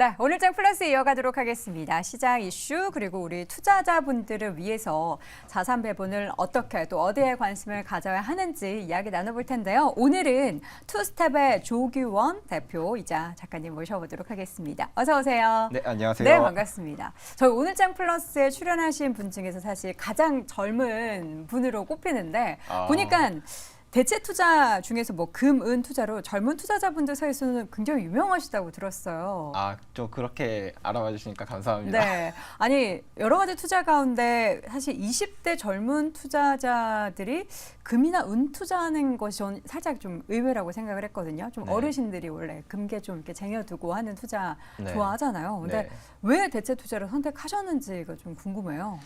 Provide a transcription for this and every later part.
네, 오늘장 플러스 이어가도록 하겠습니다. 시장 이슈 그리고 우리 투자자분들을 위해서 자산 배분을 어떻게 또 어디에 관심을 가져야 하는지 이야기 나눠볼 텐데요. 오늘은 투스텝의 조규원 대표이자 작가님 모셔보도록 하겠습니다. 어서 오세요. 네, 안녕하세요. 네, 반갑습니다. 저희 오늘장 플러스에 출연하신 분 중에서 사실 가장 젊은 분으로 꼽히는데 보니까 대체 투자 중에서 뭐 금, 은 투자로 젊은 투자자분들 사이에서는 굉장히 유명하시다고 들었어요. 좀 그렇게 알아봐 주시니까 감사합니다. 네. 아니, 여러 가지 투자 가운데 사실 20대 젊은 투자자들이 금이나 은 투자하는 것이 전 살짝 좀 의외라고 생각을 했거든요. 좀 네. 어르신들이 원래 금괴 좀 이렇게 쟁여두고 하는 투자 네. 좋아하잖아요. 근데 네. 왜 대체 투자를 선택하셨는지가 좀 궁금해요.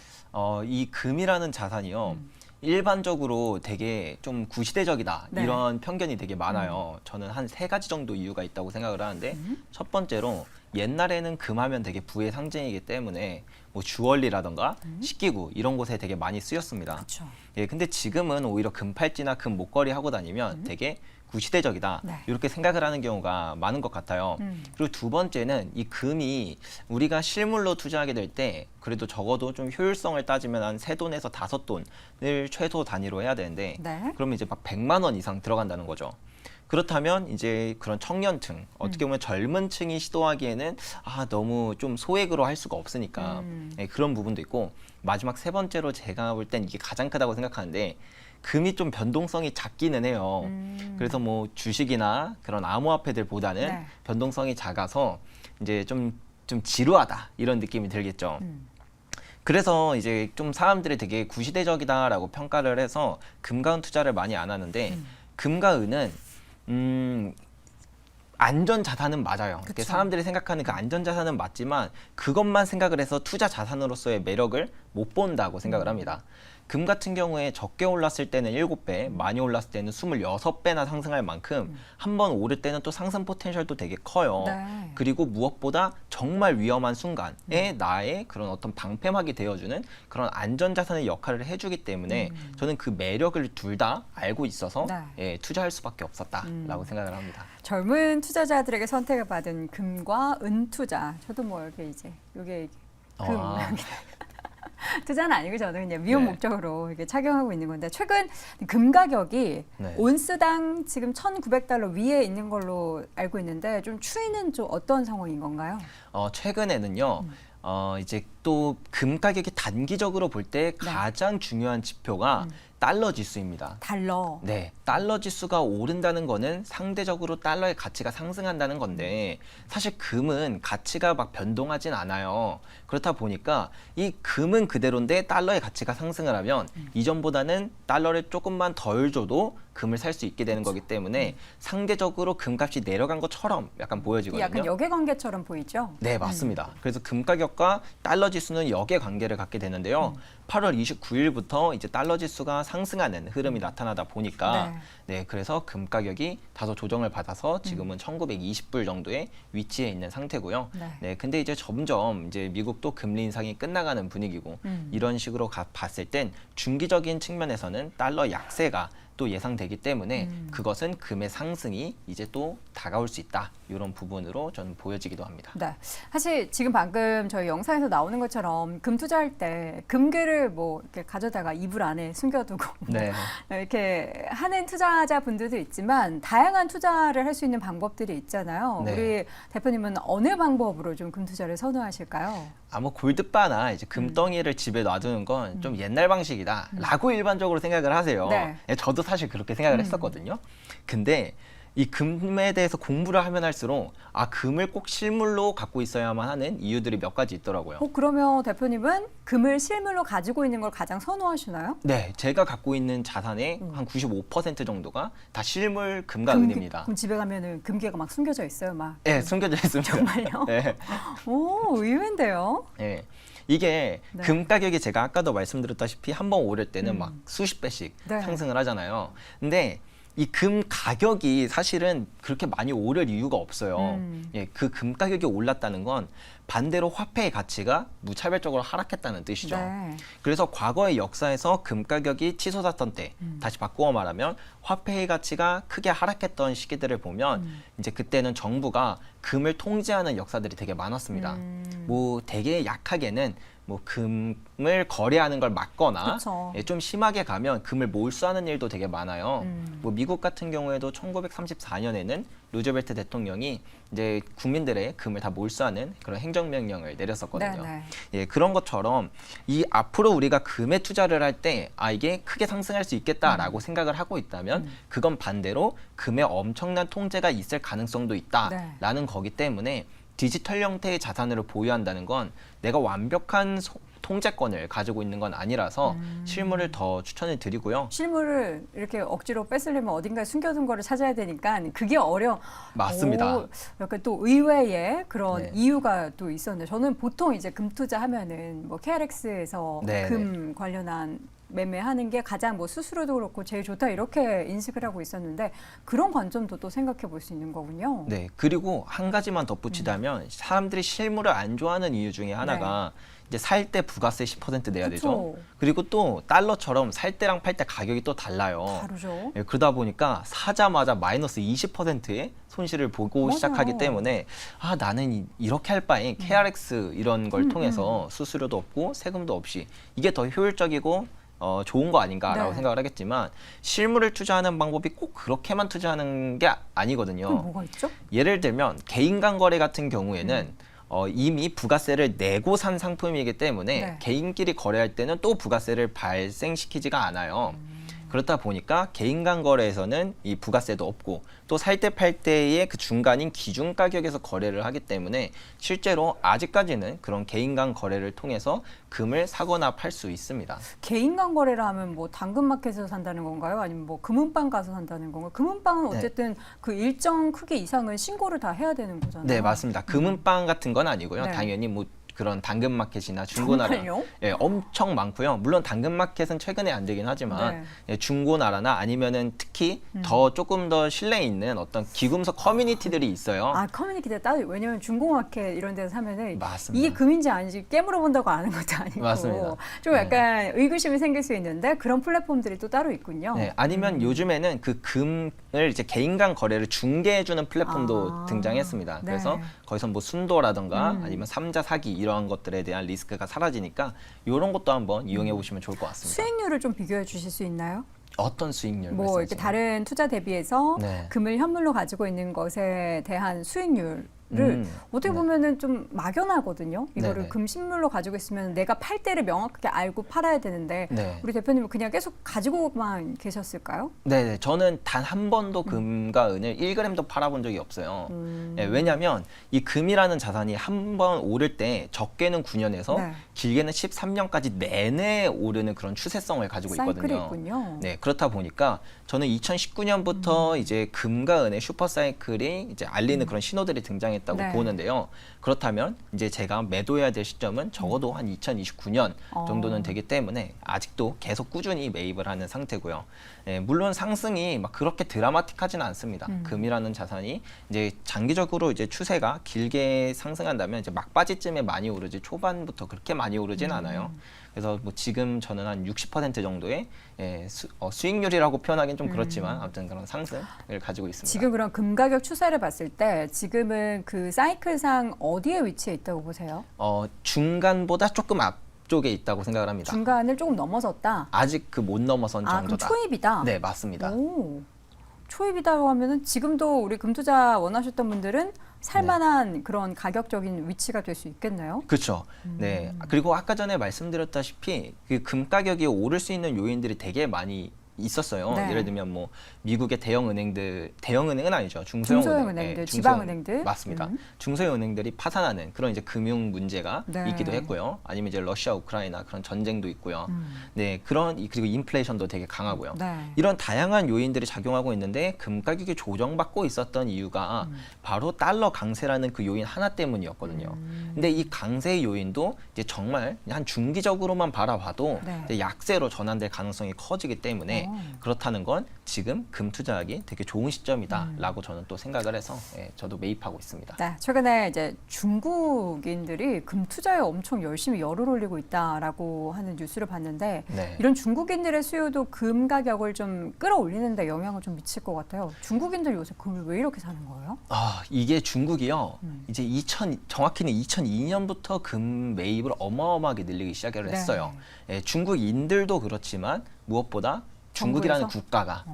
이 금이라는 자산이요. 일반적으로 되게 좀 구시대적이다 네. 이런 편견이 되게 많아요. 저는 한 3가지 정도 이유가 있다고 생각을 하는데 첫 번째로 옛날에는 금하면 되게 부의 상징이기 때문에 뭐 주얼리라던가 식기구 이런 곳에 되게 많이 쓰였습니다. 그렇죠. 예, 근데 지금은 오히려 금팔찌나 금 목걸이 하고 다니면 되게 구시대적이다 네. 이렇게 생각을 하는 경우가 많은 것 같아요. 그리고 두 번째는 이 금이 우리가 실물로 투자하게 될 때 그래도 적어도 좀 효율성을 따지면 한 3돈에서 5돈을 최소 단위로 해야 되는데 네. 그러면 이제 막 100만 원 이상 들어간다는 거죠. 그렇다면 이제 그런 청년층, 어떻게 보면 젊은 층이 시도하기에는 너무 좀 소액으로 할 수가 없으니까 예, 그런 부분도 있고 마지막 세 번째로 제가 볼 땐 이게 가장 크다고 생각하는데 금이 좀 변동성이 작기는 해요. 그래서 뭐 주식이나 그런 암호화폐들보다는 네. 변동성이 작아서 이제 좀 지루하다 이런 느낌이 들겠죠. 그래서 이제 좀 사람들이 되게 구시대적이다라고 평가를 해서 금과 은 투자를 많이 안 하는데 금과 은은 안전 자산은 맞아요. 그쵸. 사람들이 생각하는 그 안전 자산은 맞지만 그것만 생각을 해서 투자 자산으로서의 매력을 못 본다고 생각을 합니다. 금 같은 경우에 적게 올랐을 때는 7배, 많이 올랐을 때는 26배나 상승할 만큼 한 번 오를 때는 또 상승 포텐셜도 되게 커요. 네. 그리고 무엇보다 정말 위험한 순간에 나의 그런 어떤 방패막이 되어주는 그런 안전자산의 역할을 해주기 때문에 저는 그 매력을 둘 다 알고 있어서 네. 예, 투자할 수밖에 없었다라고 생각을 합니다. 젊은 투자자들에게 선택을 받은 금과 은 투자. 저도 뭐 이렇게 이제 이게 금 투자는 아니고 저는 그냥 위험 네. 목적으로 이렇게 착용하고 있는 건데 최근 금 가격이 네. 온스당 지금 $1,900 위에 있는 걸로 알고 있는데 좀 추이는 좀 어떤 상황인 건가요? 최근에는요. 이제 또 금 가격이 단기적으로 볼 때 가장 중요한 지표가 달러 지수입니다. 달러. 네, 달러 지수가 오른다는 거는 상대적으로 달러의 가치가 상승한다는 건데 사실 금은 가치가 막 변동하진 않아요. 그렇다 보니까 이 금은 그대로인데 달러의 가치가 상승을 하면 이전보다는 달러를 조금만 덜 줘도 금을 살 수 있게 되는 거기 때문에 상대적으로 금값이 내려간 것처럼 약간 보여지거든요. 약간 역외관계처럼 보이죠? 네, 맞습니다. 그래서 금 가격과 달러 지수는 역의 관계를 갖게 되는데요. 8월 29일부터 이제 달러 지수가 상승하는 흐름이 나타나다 보니까 그래서 금 가격이 다소 조정을 받아서 지금은 1,920불 정도의 위치에 있는 상태고요. 네, 근데 이제 점점 이제 미국도 금리 인상이 끝나가는 분위기고 이런 식으로 봤을 땐 중기적인 측면에서는 달러 약세가 또 예상되기 때문에 그것은 금의 상승이 이제 또 다가올 수 있다. 이런 부분으로 저는 보여지기도 합니다. 네. 사실 지금 방금 저희 영상에서 나오는 것처럼 금 투자할 때 금괴를 뭐 이렇게 가져다가 이불 안에 숨겨두고 네. 이렇게 하는 투자자분들도 있지만 다양한 투자를 할 수 있는 방법들이 있잖아요. 네. 우리 대표님은 어느 방법으로 좀 금 투자를 선호하실까요? 골드바나 이제 금덩이를 집에 놔두는 건 좀 옛날 방식이다라고 일반적으로 생각을 하세요. 네. 저도 사실 그렇게 생각을 했었거든요. 근데 이 금에 대해서 공부를 하면 할수록 금을 꼭 실물로 갖고 있어야만 하는 이유들이 몇 가지 있더라고요. 그러면 대표님은 금을 실물로 가지고 있는 걸 가장 선호하시나요? 네, 제가 갖고 있는 자산의 한 95% 정도가 다 실물 금과 은입니다. 그럼 집에 가면은 금괴가 막 숨겨져 있어요, 막. 네, 숨겨져 있습니다. 정말요? 네. 오, 의외인데요. 네. 이게 네. 금 가격이 제가 아까도 말씀드렸다시피 한 번 오를 때는 막 수십 배씩 네. 상승을 하잖아요. 근데 이 금 가격이 사실은 그렇게 많이 오를 이유가 없어요. 예, 그 금 가격이 올랐다는 건 반대로 화폐의 가치가 무차별적으로 하락했다는 뜻이죠. 네. 그래서 과거의 역사에서 금 가격이 치솟았던 때, 다시 바꾸어 말하면 화폐의 가치가 크게 하락했던 시기들을 보면 이제 그때는 정부가 금을 통제하는 역사들이 되게 많았습니다. 뭐 되게 약하게는 뭐 금을 거래하는 걸 막거나 그쵸. 예, 좀 심하게 가면 금을 몰수하는 일도 되게 많아요. 뭐 미국 같은 경우에도 1934년에는 루즈벨트 대통령이 이제 국민들의 금을 다 몰수하는 그런 행정명령을 내렸었거든요. 네, 네. 예, 그런 것처럼 이 앞으로 우리가 금에 투자를 할 때 이게 크게 상승할 수 있겠다라고 생각을 하고 있다면 그건 반대로 금에 엄청난 통제가 있을 가능성도 있다라는 거기 때문에 디지털 형태의 자산을 보유한다는 건 내가 완벽한 통제권을 가지고 있는 건 아니라서 실물을 더 추천을 드리고요. 실물을 이렇게 억지로 뺏으려면 어딘가에 숨겨둔 거를 찾아야 되니까 그게 어려워. 맞습니다. 오, 약간 또 의외의 그런 네. 이유가 또 있었는데 저는 보통 이제 금 투자하면은 뭐 KRX에서 네, 금 관련한 매매하는 게 가장 뭐 수수료도 그렇고 제일 좋다 이렇게 인식을 하고 있었는데 그런 관점도 또 생각해 볼 수 있는 거군요. 네, 그리고 한 가지만 덧붙이자면 사람들이 실물을 안 좋아하는 이유 중에 하나가 이제 살 때 부가세 10% 내야 되죠. 그쵸. 그리고 또 달러처럼 살 때랑 팔 때 가격이 또 달라요. 다르죠. 예, 그러다 보니까 사자마자 마이너스 20%의 손실을 보고 맞아요. 시작하기 때문에 나는 이렇게 할 바에 KRX 이런 걸 통해서 수수료도 없고 세금도 없이 이게 더 효율적이고 좋은 거 아닌가라고 네. 생각을 하겠지만 실물을 투자하는 방법이 꼭 그렇게만 투자하는 게 아니거든요. 그럼 뭐가 있죠? 예를 들면 개인 간 거래 같은 경우에는 이미 부가세를 내고 산 상품이기 때문에 네. 개인끼리 거래할 때는 또 부가세를 발생시키지가 않아요. 그렇다 보니까 개인 간 거래에서는 이 부가세도 없고 또 살 때 팔 때의 그 중간인 기준 가격에서 거래를 하기 때문에 실제로 아직까지는 그런 개인 간 거래를 통해서 금을 사거나 팔 수 있습니다. 개인 간 거래를 하면 뭐 당근마켓에서 산다는 건가요? 아니면 뭐 금은방 가서 산다는 건가요? 금은방은 네. 어쨌든 그 일정 크기 이상은 신고를 다 해야 되는 거잖아요. 네, 맞습니다. 금은방 같은 건 아니고요. 네. 당연히 뭐 그런 당근마켓이나 중고나라 정말요? 예, 엄청 많고요. 물론 당근마켓은 최근에 안 되긴 하지만 네. 예, 중고나라나 아니면은 특히 더 조금 더 신뢰 있는 어떤 기금속 커뮤니티들이 있어요. 아 커뮤니티에 따로 왜냐면 중고마켓 이런 데서 사면은 맞습니다. 이게 금인지 아닌지 깨물어 본다고 아는 것도 아니고 맞습니다. 좀 약간 의구심이 생길 수 있는데 그런 플랫폼들이 또 따로 있군요. 네, 아니면 요즘에는 그 금을 이제 개인 간 거래를 중개해주는 플랫폼도 등장했습니다. 네. 그래서 거기서 뭐 순도라든가 아니면 삼자 사기 이러한 것들에 대한 리스크가 사라지니까 이런 것도 한번 이용해 보시면 좋을 것 같습니다. 수익률을 좀 비교해 주실 수 있나요? 어떤 수익률 뭐 이렇게 말씀하시나요? 다른 투자 대비해서 네. 금을 현물로 가지고 있는 것에 대한 수익률을 어떻게 네. 보면은 좀 막연하거든요. 이거를 네네. 금 신물로 가지고 있으면 내가 팔 때를 명확하게 알고 팔아야 되는데 네. 우리 대표님은 그냥 계속 가지고만 계셨을까요? 네, 저는 단 한 번도 금과 은을 1g도 팔아본 적이 없어요. 네, 왜냐하면 이 금이라는 자산이 한 번 오를 때 적게는 9년에서 네. 길게는 13년까지 내내 오르는 그런 추세성을 가지고 사이클이 있거든요. 있군요. 네, 그렇다 보니까 저는 2019년부터 이제 금과 은의 슈퍼 사이클이 이제 알리는 그런 신호들이 등장했다고 네. 보는데요. 그렇다면 이제 제가 매도해야 될 시점은 적어도 한 2029년 정도는 되기 때문에 아직도 계속 꾸준히 매입을 하는 상태고요. 예, 물론 상승이 막 그렇게 드라마틱하지는 않습니다. 금이라는 자산이 이제 장기적으로 이제 추세가 길게 상승한다면 이제 막바지쯤에 많이 오르지 초반부터 그렇게 많이 오르진 않아요. 그래서 뭐 지금 저는 한 60% 정도의 수익률이라고 표현하기는 좀 그렇지만 아무튼 그런 상승을 가지고 있습니다. 지금 그런 금 가격 추세를 봤을 때 지금은 그 사이클상 어디에 위치해 있다고 보세요? 중간보다 조금 앞쪽에 있다고 생각을 합니다. 중간을 조금 넘어섰다. 아직 그 못 넘어선 아, 그럼 정도다. 초입이다. 네, 맞습니다. 오, 초입이다고 하면은 지금도 우리 금투자 원하셨던 분들은 살만한 그런 가격적인 위치가 될 수 있겠네요. 그렇죠. 네. 그리고 아까 전에 말씀드렸다시피 그 금 가격이 오를 수 있는 요인들이 되게 많이 있었어요. 네. 예를 들면 뭐 미국의 대형 은행은 아니죠. 중소형 은행들, 지방은행들. 맞습니다. 중소형 은행들이 파산하는 그런 이제 금융 문제가 네. 있기도 했고요. 아니면 이제 러시아 우크라이나 그런 전쟁도 있고요. 네, 그리고 인플레이션도 되게 강하고요. 네. 이런 다양한 요인들이 작용하고 있는데 금 가격이 조정받고 있었던 이유가 바로 달러 강세라는 그 요인 하나 때문이었거든요. 근데 이 강세 요인도 이제 정말 한 중기적으로만 바라봐도 네. 이제 약세로 전환될 가능성이 커지기 때문에 있는데 그렇다는 건 지금 금 투자하기 되게 좋은 시점이다라고 저는 또 생각을 해서 저도 매입하고 있습니다. 네, 최근에 이제 중국인들이 금 투자에 엄청 열심히 열을 올리고 있다라고 하는 뉴스를 봤는데 네. 이런 중국인들의 수요도 금 가격을 좀 끌어올리는데 영향을 좀 미칠 것 같아요. 중국인들 요새 금을 왜 이렇게 사는 거예요? 이게 중국이요. 이제 정확히는 2002년부터 금 매입을 어마어마하게 늘리기 시작을 했어요. 중국인들도 그렇지만 무엇보다 중국이라는 정부에서? 국가가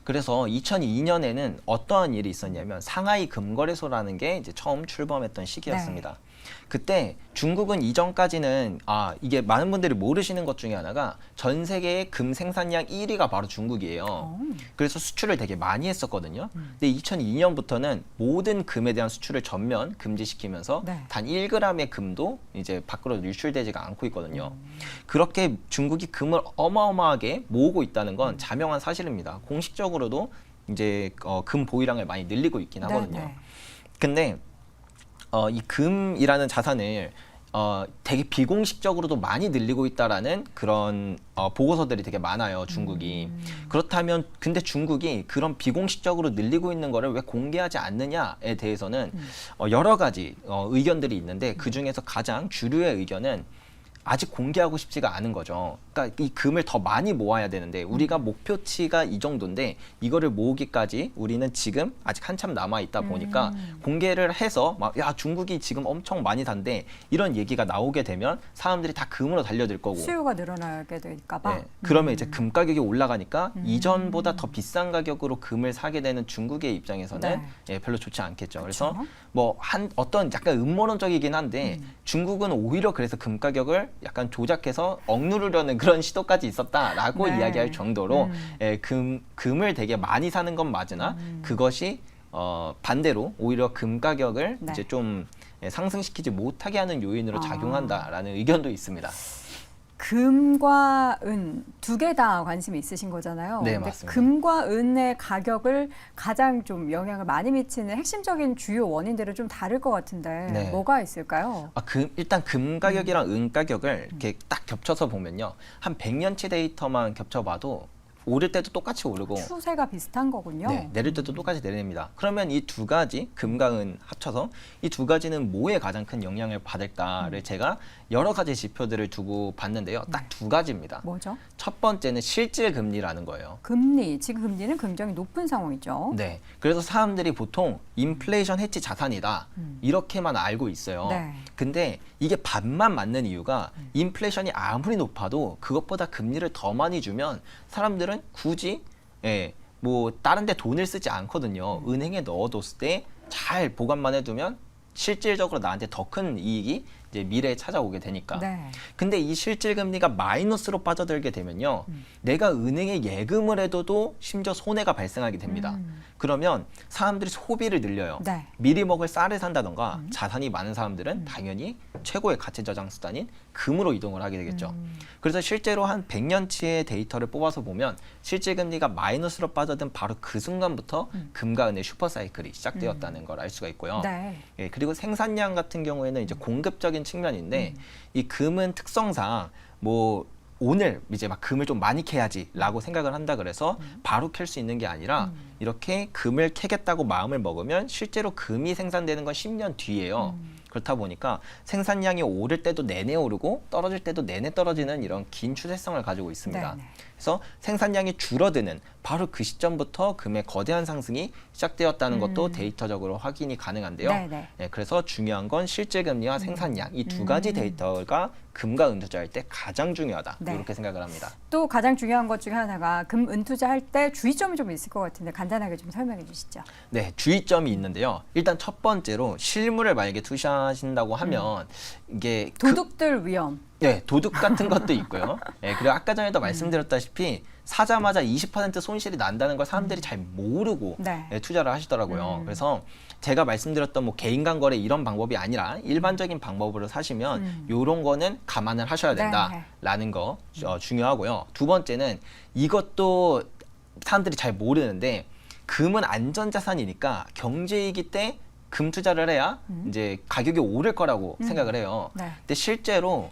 그래서 2002년에는 어떠한 일이 있었냐면 상하이 금거래소라는 게 이제 처음 출범했던 시기였습니다. 그때 중국은 이전까지는 이게 많은 분들이 모르시는 것 중에 하나가 전 세계의 금 생산량 1위가 바로 중국이에요. 그래서 수출을 되게 많이 했었거든요. 근데 2002년부터는 모든 금에 대한 수출을 전면 금지시키면서 단 1g의 금도 이제 밖으로 유출되지가 않고 있거든요. 그렇게 중국이 금을 어마어마하게 모으고 있다는 건 자명한 사실입니다. 공식적으로도 이제 금 보유량을 많이 늘리고 있긴 하거든요. 근데 이 금이라는 자산을 되게 비공식적으로도 많이 늘리고 있다라는 그런 보고서들이 되게 많아요, 중국이. 그렇다면 근데 중국이 그런 비공식적으로 늘리고 있는 거를 왜 공개하지 않느냐에 대해서는 여러 가지 의견들이 있는데 그 중에서 가장 주류의 의견은 아직 공개하고 싶지가 않은 거죠. 그러니까 이 금을 더 많이 모아야 되는데 우리가 목표치가 이 정도인데 이거를 모으기까지 우리는 지금 아직 한참 남아 있다 보니까 공개를 해서 막 야 중국이 지금 엄청 많이 산대 이런 얘기가 나오게 되면 사람들이 다 금으로 달려들 거고 수요가 늘어나게 될까 봐. 그러면 이제 금 가격이 올라가니까 이전보다 더 비싼 가격으로 금을 사게 되는 중국의 입장에서는 별로 좋지 않겠죠. 그래서 뭐 어떤 약간 음모론적이긴 한데 중국은 오히려 그래서 금 가격을 약간 조작해서 억누르려는 그런 시도까지 있었다라고 이야기할 정도로 금을 되게 많이 사는 건 맞으나 그것이 반대로 오히려 금 가격을 이제 좀 상승시키지 못하게 하는 요인으로 작용한다라는 의견도 있습니다. 금과 은 두 개 다 관심이 있으신 거잖아요. 네, 근데 맞습니다. 금과 은의 가격을 가장 좀 영향을 많이 미치는 핵심적인 주요 원인들은 좀 다를 것 같은데 뭐가 있을까요? 일단 금 가격이랑 은 가격을 이렇게 딱 겹쳐서 보면요. 한 100년치 데이터만 겹쳐봐도 오를 때도 똑같이 오르고 추세가 비슷한 거군요. 내릴 때도 똑같이 내립니다. 그러면 이 두 가지 금과 은 합쳐서 이 두 가지는 뭐에 가장 큰 영향을 받을까를 제가 여러 가지 지표들을 두고 봤는데요. 딱 두 가지입니다. 뭐죠? 첫 번째는 실질 금리라는 거예요. 금리, 지금 금리는 굉장히 높은 상황이죠. 네. 그래서 사람들이 보통 인플레이션 해지 자산이다. 이렇게만 알고 있어요. 근데 이게 반만 맞는 이유가 인플레이션이 아무리 높아도 그것보다 금리를 더 많이 주면 사람들은 굳이 뭐 다른 데 돈을 쓰지 않거든요. 은행에 넣어뒀을 때 잘 보관만 해두면 실질적으로 나한테 더 큰 이익이 이제 미래에 찾아오게 되니까. 근데 이 실질 금리가 마이너스로 빠져들게 되면요. 내가 은행에 예금을 해둬도 심지어 손해가 발생하게 됩니다. 그러면 사람들이 소비를 늘려요. 미리 먹을 쌀을 산다던가 자산이 많은 사람들은 당연히 최고의 가치 저장 수단인 금으로 이동을 하게 되겠죠. 그래서 실제로 한 100년치의 데이터를 뽑아서 보면 실질 금리가 마이너스로 빠져든 바로 그 순간부터 금과 은의 슈퍼 사이클이 시작되었다는 걸 알 수가 있고요. 그리고 생산량 같은 경우에는 이제 공급적인 측면인데 이 금은 특성상 뭐 오늘 이제 막 금을 좀 많이 캐야지라고 생각을 한다 그래서 바로 캘 수 있는 게 아니라 이렇게 금을 캐겠다고 마음을 먹으면 실제로 금이 생산되는 건 10년 뒤예요. 그렇다 보니까 생산량이 오를 때도 내내 오르고 떨어질 때도 내내 떨어지는 이런 긴 추세성을 가지고 있습니다. 그래서 생산량이 줄어드는 바로 그 시점부터 금의 거대한 상승이 시작되었다는 것도 데이터적으로 확인이 가능한데요. 그래서 중요한 건 실질 금리와 생산량 이 두 가지 데이터가 금과 은 투자할 때 가장 중요하다. 이렇게 생각을 합니다. 또 가장 중요한 것 중에 하나가 금, 은 투자할 때 주의점이 좀 있을 것 같은데 간단하게 좀 설명해 주시죠. 네, 주의점이 있는데요. 일단 첫 번째로 실물을 만약에 투자하신다고 하면 이게 도둑들 위험. 도둑 같은 것도 있고요. 그리고 아까 전에도 말씀드렸다시피 사자마자 20% 손실이 난다는 걸 사람들이 잘 모르고 투자를 하시더라고요. 그래서 제가 말씀드렸던 뭐 개인 간 거래 이런 방법이 아니라 일반적인 방법으로 사시면 이런 거는 감안을 하셔야 된다라는 거 중요하고요. 두 번째는 이것도 사람들이 잘 모르는데 금은 안전자산이니까 경제위기 때 금 투자를 해야 이제 가격이 오를 거라고 생각을 해요. 근데 실제로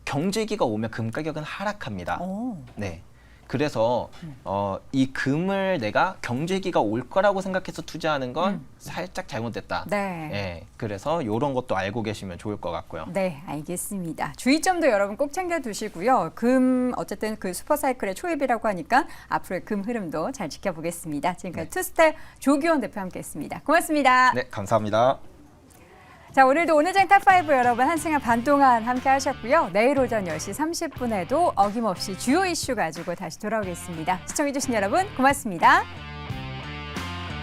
경제위기가 오면 금 가격은 하락합니다. 그래서 이 금을 내가 경제기가 올 거라고 생각해서 투자하는 건 살짝 잘못됐다. 네. 예, 그래서 이런 것도 알고 계시면 좋을 것 같고요. 네, 알겠습니다. 주의점도 여러분 꼭 챙겨두시고요. 금 어쨌든 그 슈퍼사이클의 초입이라고 하니까 앞으로의 금 흐름도 잘 지켜보겠습니다. 지금까지 투스텝 조기원 대표 함께했습니다. 고맙습니다. 네, 감사합니다. 자, 오늘도 오늘장 탑5 여러분 1시간 반 동안 함께 하셨고요. 내일 오전 10시 30분에도 어김없이 주요 이슈 가지고 다시 돌아오겠습니다. 시청해주신 여러분 고맙습니다.